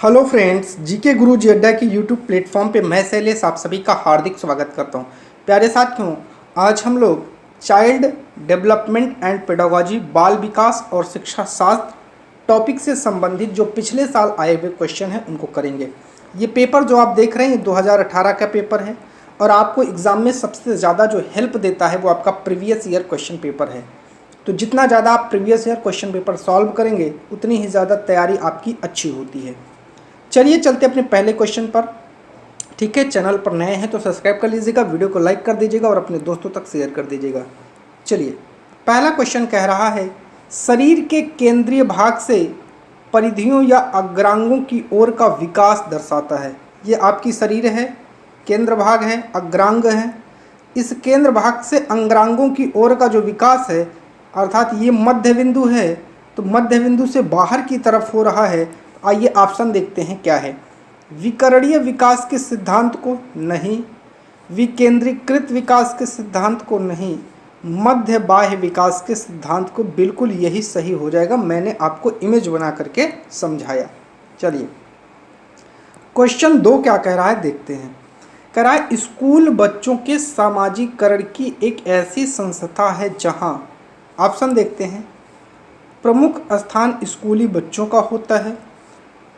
Hello friends, GK गुरु जी अड्डा की YouTube platform पे मैं शैलेश आप सभी का हार्दिक स्वागत करता हूँ। प्यारे साथियों, आज हम लोग चाइल्ड डेवलपमेंट एंड पेडागोजी बाल विकास और शिक्षा शास्त्र टॉपिक से संबंधित जो पिछले साल आए हुए क्वेश्चन हैं उनको करेंगे। ये पेपर जो आप देख रहे हैं 2018 का पेपर है और आपको एग्ज़ाम में सबसे ज़्यादा जो हेल्प देता है वो आपका प्रीवियस ईयर क्वेश्चन पेपर है। तो जितना ज़्यादा आप previous year question paper solve करेंगे उतनी ही ज़्यादा तैयारी आपकी अच्छी होती है। चलिए चलते अपने पहले क्वेश्चन पर। ठीक है, चैनल पर नए हैं तो सब्सक्राइब कर लीजिएगा, वीडियो को लाइक कर दीजिएगा और अपने दोस्तों तक शेयर कर दीजिएगा। चलिए, पहला क्वेश्चन कह रहा है शरीर के केंद्रीय भाग से परिधियों या अग्रांगों की ओर का विकास दर्शाता है। ये आपकी शरीर है, केंद्र भाग है, अग्रांग है। इस केंद्र भाग से अंग्रांगों की ओर का जो विकास है अर्थात ये मध्य बिंदु है, तो मध्य बिंदु से बाहर की तरफ हो रहा है। आइए ऑप्शन देखते हैं क्या है। विकरणीय विकास के सिद्धांत को नहीं, विकेंद्रीकृत विकास के सिद्धांत को नहीं, मध्य बाह्य विकास के सिद्धांत को। बिल्कुल यही सही हो जाएगा, मैंने आपको इमेज बना करके समझाया। चलिए क्वेश्चन 2 क्या कह रहा है देखते हैं। कह रहा है स्कूल बच्चों के सामाजिकरण की एक ऐसी संस्था है जहां, ऑप्शन देखते हैं, प्रमुख स्थान स्कूली बच्चों का होता है।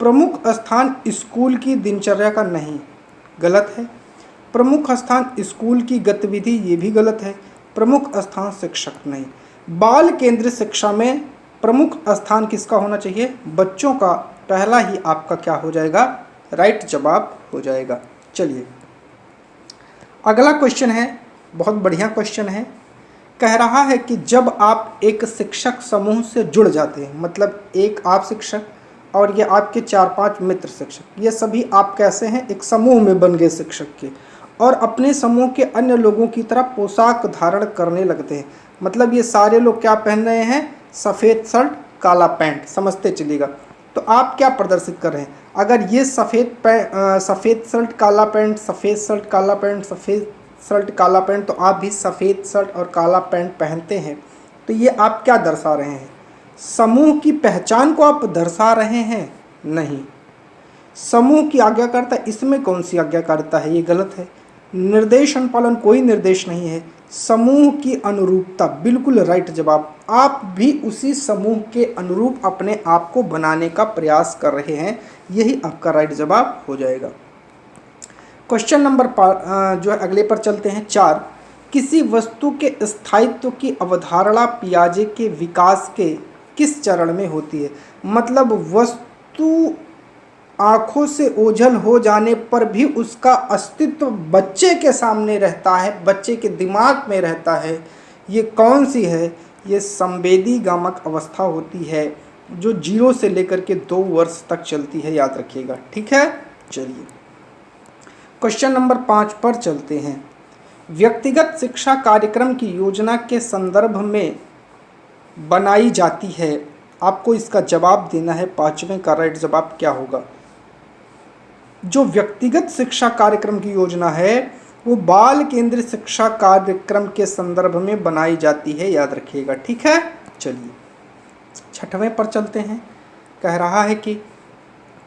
प्रमुख स्थान स्कूल की दिनचर्या का नहीं, गलत है। प्रमुख स्थान स्कूल की गतिविधि, ये भी गलत है। प्रमुख स्थान शिक्षक नहीं। बाल केंद्रित शिक्षा में प्रमुख स्थान किसका होना चाहिए? बच्चों का। पहला ही आपका क्या हो जाएगा? राइट जवाब हो जाएगा। चलिए अगला क्वेश्चन है, बहुत बढ़िया क्वेश्चन है। कह रहा है कि जब आप एक शिक्षक समूह से जुड़ जाते हैं, मतलब एक आप शिक्षक और ये आपके 4-5 मित्र शिक्षक, ये सभी आप कैसे हैं? एक समूह में बन गए शिक्षक के, और अपने समूह के अन्य लोगों की तरह पोशाक धारण करने लगते हैं। मतलब ये सारे लोग क्या पहन रहे हैं? सफ़ेद शर्ट काला पैंट, समझते चलिएगा। तो आप क्या प्रदर्शित कर रहे हैं? अगर ये सफ़ेद शर्ट काला पैंट, सफ़ेद शर्ट काला पैंट, सफ़ेद शर्ट काला पैंट, तो आप भी सफ़ेद शर्ट और काला पैंट पहनते हैं। तो ये आप क्या दर्शा रहे हैं? समूह की पहचान को आप दर्शा रहे हैं? नहीं। समूह की आज्ञाकारिता, इसमें कौन सी आज्ञाकारिता है? ये गलत है। निर्देश अनुपालन, कोई निर्देश नहीं है। समूह की अनुरूपता, बिल्कुल राइट जवाब। आप भी उसी समूह के अनुरूप अपने आप को बनाने का प्रयास कर रहे हैं, यही आपका राइट जवाब हो जाएगा। क्वेश्चन नंबर जो है अगले पर चलते हैं। 4, किसी वस्तु के स्थायित्व की अवधारणा पियाजे के विकास के किस चरण में होती है? मतलब वस्तु आँखों से ओझल हो जाने पर भी उसका अस्तित्व बच्चे के सामने रहता है, बच्चे के दिमाग में रहता है। ये कौन सी है? ये संवेदीगामक अवस्था होती है जो 0 से लेकर के 2 वर्ष तक चलती है, याद रखिएगा। ठीक है, चलिए क्वेश्चन नंबर 5 पर चलते हैं। व्यक्तिगत शिक्षा कार्यक्रम की योजना के संदर्भ में बनाई जाती है। आपको इसका जवाब देना है। 5वें का राइट जवाब क्या होगा? जो व्यक्तिगत शिक्षा कार्यक्रम की योजना है वो बाल केंद्रित शिक्षा कार्यक्रम के संदर्भ में बनाई जाती है, याद रखिएगा। ठीक है, चलिए 6वें पर चलते हैं। कह रहा है कि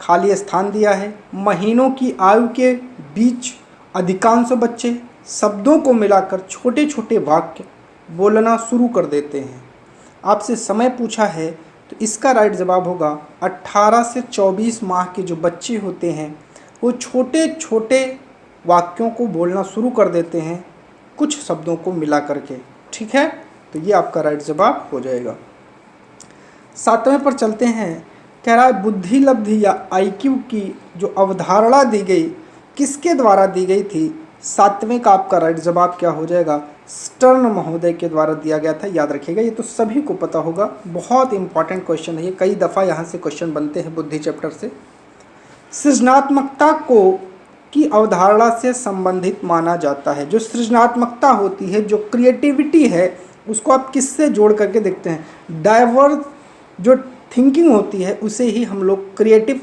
खाली स्थान दिया है। महीनों की आयु के बीच अधिकांश बच्चे शब्दों को मिलाकर छोटे छोटे वाक्य बोलना शुरू कर देते हैं। आपसे समय पूछा है तो इसका राइट जवाब होगा 18 से 24 माह के जो बच्चे होते हैं वो छोटे छोटे वाक्यों को बोलना शुरू कर देते हैं, कुछ शब्दों को मिला करके। ठीक है, तो ये आपका राइट जवाब हो जाएगा। 7वें पर चलते हैं। कह रहा है बुद्धि लब्धि या IQ की जो अवधारणा दी गई किसके द्वारा दी गई थी? 7वें का आपका राइट जवाब क्या हो जाएगा? स्टर्न महोदय के द्वारा दिया गया था, याद रखिएगा। ये तो सभी को पता होगा, बहुत इंपॉर्टेंट क्वेश्चन है ये, कई दफ़ा यहाँ से क्वेश्चन बनते हैं बुद्धि चैप्टर से। सृजनात्मकता को की अवधारणा से संबंधित माना जाता है। जो सृजनात्मकता होती है, जो क्रिएटिविटी है, उसको आप किससे जोड़ करके देखते हैं? डाइवर्स जो थिंकिंग होती है उसे ही हम लोग क्रिएटिव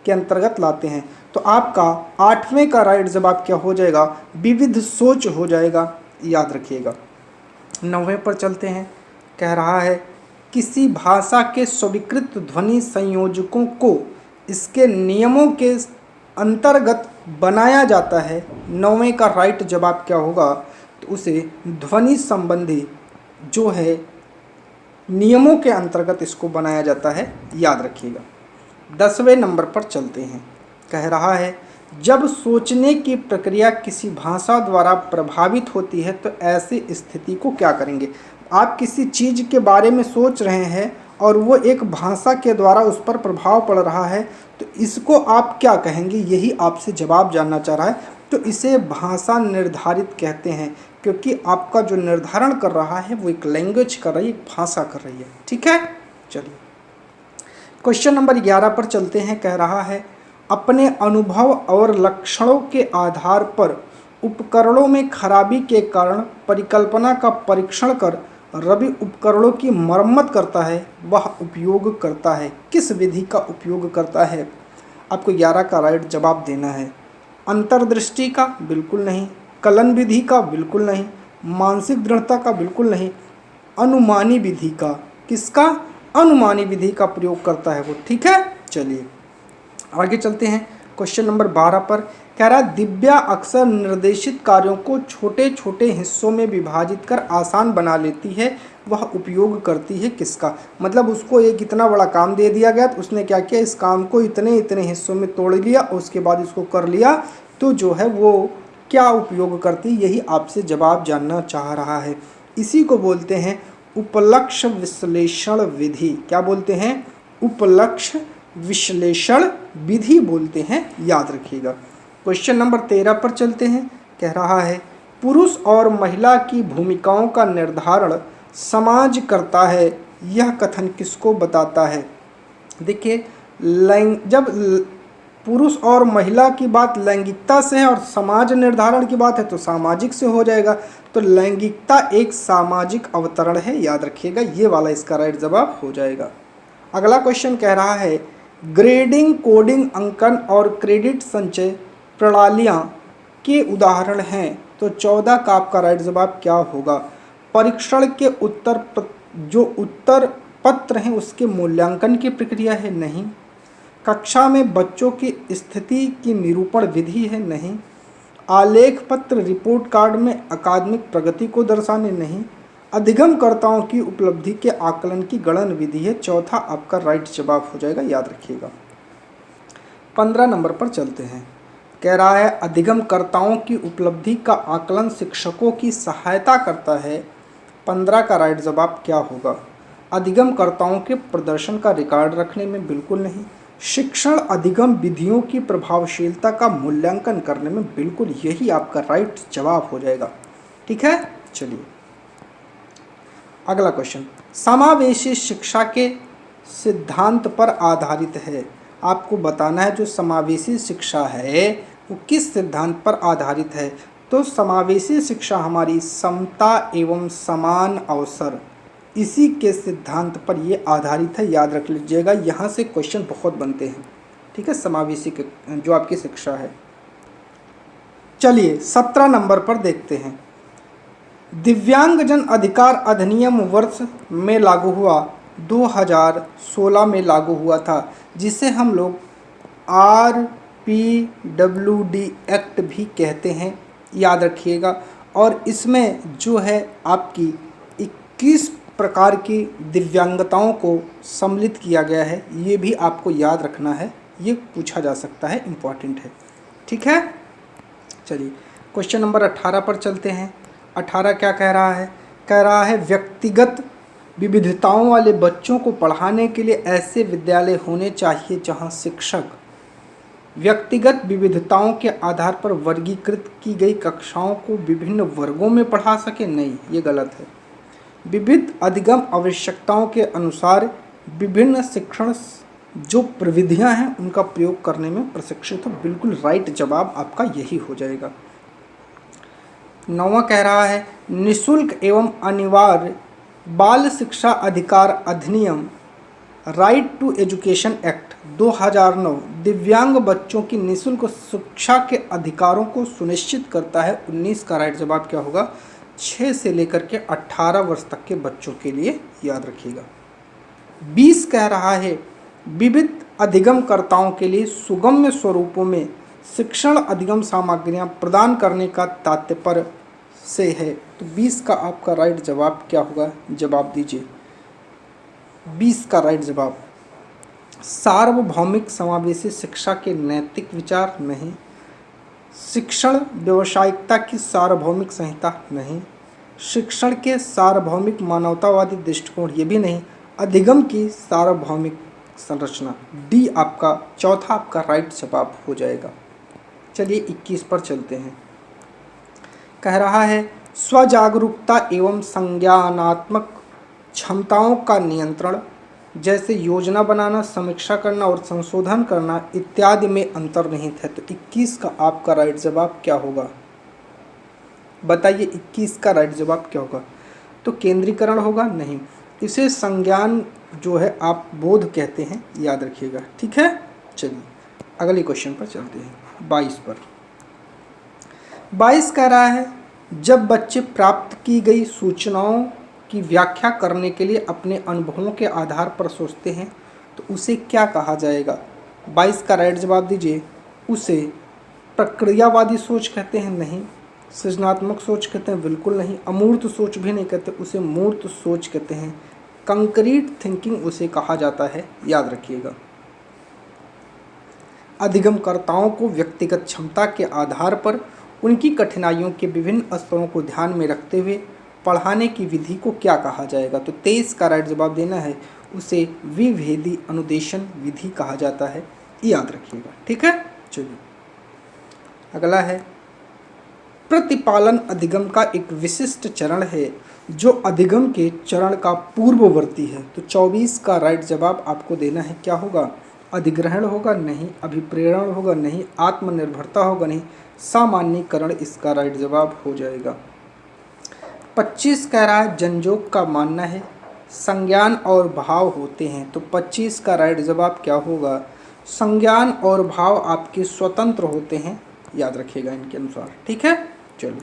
के अंतर्गत लाते हैं। तो आपका 8वें का राइट जवाब क्या हो जाएगा? विविध सोच हो जाएगा, याद रखिएगा। 9वें पर चलते हैं। कह रहा है किसी भाषा के स्वीकृत ध्वनि संयोजकों को इसके नियमों के अंतर्गत बनाया जाता है। 9वें का राइट जवाब क्या होगा, तो उसे ध्वनि संबंधी जो है नियमों के अंतर्गत इसको बनाया जाता है, याद रखिएगा। 10वें नंबर पर चलते हैं। कह रहा है जब सोचने की प्रक्रिया किसी भाषा द्वारा प्रभावित होती है तो ऐसी स्थिति को क्या करेंगे। आप किसी चीज़ के बारे में सोच रहे हैं और वो एक भाषा के द्वारा उस पर प्रभाव पड़ रहा है, तो इसको आप क्या कहेंगे, यही आपसे जवाब जानना चाह रहा है। तो इसे भाषा निर्धारित कहते हैं, क्योंकि आपका जो निर्धारण कर रहा है वो एक लैंग्वेज कर रही है, एक भाषा कर रही है। ठीक है, चलिए क्वेश्चन नंबर 11 पर चलते हैं। कह रहा है अपने अनुभव और लक्षणों के आधार पर उपकरणों में खराबी के कारण परिकल्पना का परीक्षण कर रवि उपकरणों की मरम्मत करता है, वह उपयोग करता है। किस विधि का उपयोग करता है, आपको 11 का राइट जवाब देना है। अंतर्दृष्टि का बिल्कुल नहीं, कलन विधि का बिल्कुल नहीं, मानसिक दृढ़ता का बिल्कुल नहीं, अनुमानी विधि का, किसका, अनुमानी विधि का प्रयोग करता है वो। ठीक है, चलिए आगे चलते हैं। क्वेश्चन नंबर 12 पर कह रहा है दिव्या अक्सर निर्देशित कार्यों को छोटे छोटे हिस्सों में विभाजित कर आसान बना लेती है, वह उपयोग करती है किसका। मतलब उसको एक इतना बड़ा काम दे दिया गया तो उसने क्या किया, इस काम को इतने इतने हिस्सों में तोड़ लिया और उसके बाद इसको कर लिया, तो जो है वो क्या उपयोग करती, यही आपसे जवाब जानना चाह रहा है। इसी को बोलते हैं उपलक्ष्य विश्लेषण विधि। क्या बोलते हैं, उपलक्ष्य विश्लेषण विधि बोलते हैं, याद रखिएगा। क्वेश्चन नंबर 13 पर चलते हैं। कह रहा है पुरुष और महिला की भूमिकाओं का निर्धारण समाज करता है, यह कथन किसको बताता है। देखिए जब पुरुष और महिला की बात लैंगिकता से है और समाज निर्धारण की बात है तो सामाजिक से हो जाएगा। तो लैंगिकता एक सामाजिक अवतरण है, याद रखिएगा, ये वाला इसका राइट जवाब हो जाएगा। अगला क्वेश्चन कह रहा है ग्रेडिंग, कोडिंग, अंकन और क्रेडिट संचय प्रणालियाँ के उदाहरण हैं, तो 14 का आपका राइट जवाब क्या होगा। परीक्षण के जो उत्तर पत्र हैं उसके मूल्यांकन की प्रक्रिया है, नहीं। कक्षा में बच्चों की स्थिति की निरूपण विधि है, नहीं। आलेख पत्र रिपोर्ट कार्ड में अकादमिक प्रगति को दर्शाने, नहीं। अधिगमकर्ताओं की उपलब्धि के आकलन की गणन विधि है। चौथा आपका राइट जवाब हो जाएगा, याद रखिएगा। 15 नंबर पर चलते हैं। कह रहा है अधिगमकर्ताओं की उपलब्धि का आकलन शिक्षकों की सहायता करता है। 15 का राइट जवाब क्या होगा। अधिगमकर्ताओं के प्रदर्शन का रिकॉर्ड रखने में बिल्कुल नहीं। शिक्षण अधिगम विधियों की प्रभावशीलता का मूल्यांकन करने में बिल्कुल, यही आपका राइट जवाब हो जाएगा। ठीक है, चलिए अगला क्वेश्चन समावेशी शिक्षा के सिद्धांत पर आधारित है। आपको बताना है जो समावेशी शिक्षा है वो किस सिद्धांत पर आधारित है। तो समावेशी शिक्षा हमारी समता एवं समान अवसर, इसी के सिद्धांत पर ये आधारित है, याद रख लीजिएगा। यहाँ से क्वेश्चन बहुत बनते हैं। ठीक है, समावेशी के जो आपकी शिक्षा है। चलिए 17 नंबर पर देखते हैं। दिव्यांगजन अधिकार अधिनियम वर्ष में लागू हुआ, 2016 में लागू हुआ था, जिसे हम लोग RPWD एक्ट भी कहते हैं, याद रखिएगा। और इसमें जो है आपकी 21 प्रकार की दिव्यांगताओं को सम्मिलित किया गया है, ये भी आपको याद रखना है, ये पूछा जा सकता है, इम्पॉर्टेंट है। ठीक है, चलिए क्वेश्चन नंबर 18 पर चलते हैं। 18 क्या कह रहा है, कह रहा है व्यक्तिगत विविधताओं वाले बच्चों को पढ़ाने के लिए ऐसे विद्यालय होने चाहिए जहां शिक्षक व्यक्तिगत विविधताओं के आधार पर वर्गीकृत की गई कक्षाओं को विभिन्न वर्गों में पढ़ा सके। नहीं, ये गलत है। विविध अधिगम आवश्यकताओं के अनुसार विभिन्न शिक्षण जो प्रविधियां हैं उनका प्रयोग करने में प्रशिक्षित हो। बिल्कुल राइट जवाब आपका यही हो जाएगा। 9वां कह रहा है निःशुल्क एवं अनिवार्य बाल शिक्षा अधिकार अधिनियम राइट टू एजुकेशन एक्ट 2009 दिव्यांग बच्चों की निःशुल्क शिक्षा के अधिकारों को सुनिश्चित करता है। 19 का राइट जवाब क्या होगा, 6 से लेकर के 18 वर्ष तक के बच्चों के लिए, याद रखिएगा। 20 कह रहा है विविध अधिगमकर्ताओं के लिए सुगम्य स्वरूपों में शिक्षण अधिगम सामग्रियां प्रदान करने का तात्पर्य से है। तो 20 का आपका राइट जवाब क्या होगा, जवाब दीजिए। 20 का राइट जवाब सार्वभौमिक समावेशी शिक्षा के नैतिक विचार नहीं, शिक्षण व्यावसायिकता की सार्वभौमिक संहिता नहीं, शिक्षण के सार्वभौमिक मानवतावादी दृष्टिकोण ये भी नहीं, अधिगम की सार्वभौमिक संरचना। डी आपका चौथा आपका राइट जवाब हो जाएगा। चलिए 21 पर चलते हैं। कह रहा है स्वजागरूकता एवं संज्ञानात्मक क्षमताओं का नियंत्रण जैसे योजना बनाना, समीक्षा करना और संशोधन करना इत्यादि में अंतर्निहित है। तो 21 का आपका राइट जवाब क्या होगा, बताइए। 21 का राइट जवाब क्या होगा, तो केंद्रीकरण होगा, नहीं, इसे संज्ञान जो है आप बोध कहते हैं, याद रखिएगा, ठीक है। चलिए अगले क्वेश्चन पर चलते हैं। 22 पर 22 कह रहा है जब बच्चे प्राप्त की गई सूचनाओं की व्याख्या करने के लिए अपने अनुभवों के आधार पर सोचते हैं तो उसे क्या कहा जाएगा। 22 का राइट जवाब दीजिए। उसे प्रक्रियावादी सोच कहते हैं, नहीं, सृजनात्मक सोच कहते हैं, बिल्कुल नहीं, अमूर्त सोच भी नहीं कहते, उसे मूर्त सोच कहते हैं, कंक्रीट थिंकिंग उसे कहा जाता है, याद रखिएगा। अधिगमकर्ताओं को व्यक्तिगत क्षमता के आधार पर उनकी कठिनाइयों के विभिन्न स्तरों को ध्यान में रखते हुए पढ़ाने की विधि को क्या कहा जाएगा। तो 23 का राइट जवाब देना है, उसे विभेदी अनुदेशन विधि कहा जाता है, याद रखिएगा, ठीक है। चलिए अगला है प्रतिपालन अधिगम का एक विशिष्ट चरण है जो अधिगम के चरण का पूर्ववर्ती है। तो 24 का राइट जवाब आपको देना है, क्या होगा, अधिग्रहण होगा, नहीं, अभिप्रेरण होगा, नहीं, आत्मनिर्भरता होगा, नहीं, सामान्यीकरण इसका राइट जवाब हो जाएगा। 25 कह रहा है जनजोग का मानना है संज्ञान और भाव होते हैं। तो 25 का राइट जवाब क्या होगा, संज्ञान और भाव आपके स्वतंत्र होते हैं, याद रखिएगा इनके अनुसार, ठीक है। चलो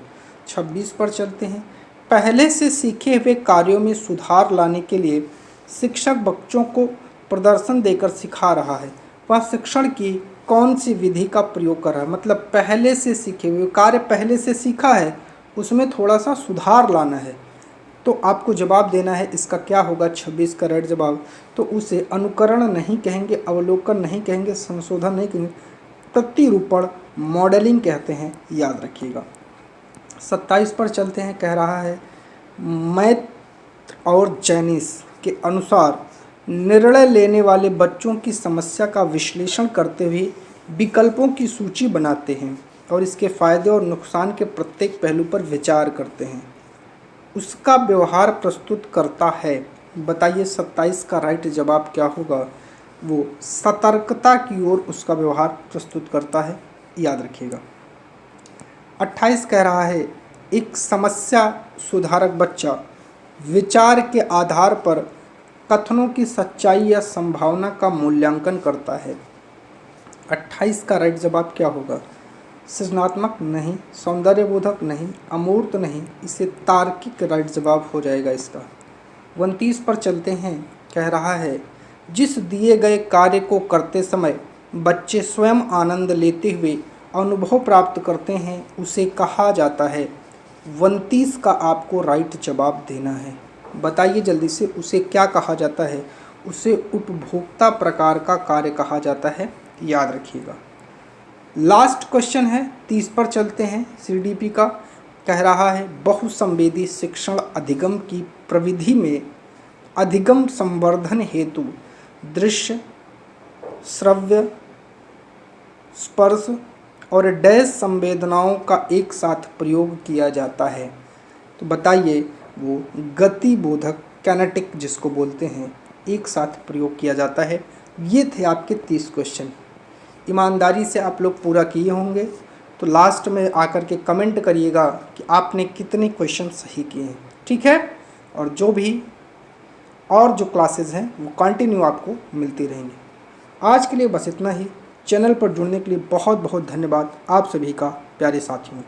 26 पर चलते हैं। पहले से सीखे हुए कार्यों में सुधार लाने के लिए शिक्षक बच्चों को प्रदर्शन देकर सिखा रहा है, वह शिक्षण की कौन सी विधि का प्रयोग कर रहा है। मतलब पहले से सीखे हुए कार्य, पहले से सीखा है, उसमें थोड़ा सा सुधार लाना है, तो आपको जवाब देना है इसका क्या होगा, 26 का राइट जवाब। तो उसे अनुकरण नहीं कहेंगे, अवलोकन नहीं कहेंगे, संशोधन नहीं कहेंगे, प्रतिरूपण मॉडलिंग कहते हैं, याद रखिएगा। 27 पर चलते हैं। कह रहा है मैथ और जैनिस के अनुसार निर्णय लेने वाले बच्चों की समस्या का विश्लेषण करते हुए विकल्पों की सूची बनाते हैं और इसके फायदे और नुकसान के प्रत्येक पहलू पर विचार करते हैं, उसका व्यवहार प्रस्तुत करता है। बताइए 27 का राइट जवाब क्या होगा, वो सतर्कता की ओर उसका व्यवहार प्रस्तुत करता है, याद रखिएगा। 28 कह रहा है एक समस्या सुधारक बच्चा विचार के आधार पर कथनों की सच्चाई या संभावना का मूल्यांकन करता है। 28 का राइट जवाब क्या होगा, सृजनात्मक नहीं, सौंदर्यबोधक नहीं, अमूर्त नहीं, इसे तार्किक राइट जवाब हो जाएगा इसका। 29 पर चलते हैं। कह रहा है जिस दिए गए कार्य को करते समय बच्चे स्वयं आनंद लेते हुए अनुभव प्राप्त करते हैं उसे कहा जाता है। 29 का आपको राइट जवाब देना है, बताइए जल्दी से, उसे क्या कहा जाता है। उसे उपभोक्ता प्रकार का कार्य कहा जाता है, याद रखिएगा। लास्ट क्वेश्चन है, 30 पर चलते हैं, CDP का। कह रहा है बहुसंवेदी शिक्षण अधिगम की प्रविधि में अधिगम संवर्धन हेतु दृश्य, श्रव्य, स्पर्श और डैश संवेदनाओं का एक साथ प्रयोग किया जाता है। तो बताइए वो गति बोधक, कैनेटिक जिसको बोलते हैं, एक साथ प्रयोग किया जाता है। ये थे आपके 30 क्वेश्चन। ईमानदारी से आप लोग पूरा किए होंगे, तो लास्ट में आकर के कमेंट करिएगा कि आपने कितने क्वेश्चन सही किए हैं, ठीक है। और जो क्लासेस हैं वो कंटिन्यू आपको मिलती रहेंगी। आज के लिए बस इतना ही। चैनल पर जुड़ने के लिए बहुत बहुत धन्यवाद आप सभी का प्यारे साथियों।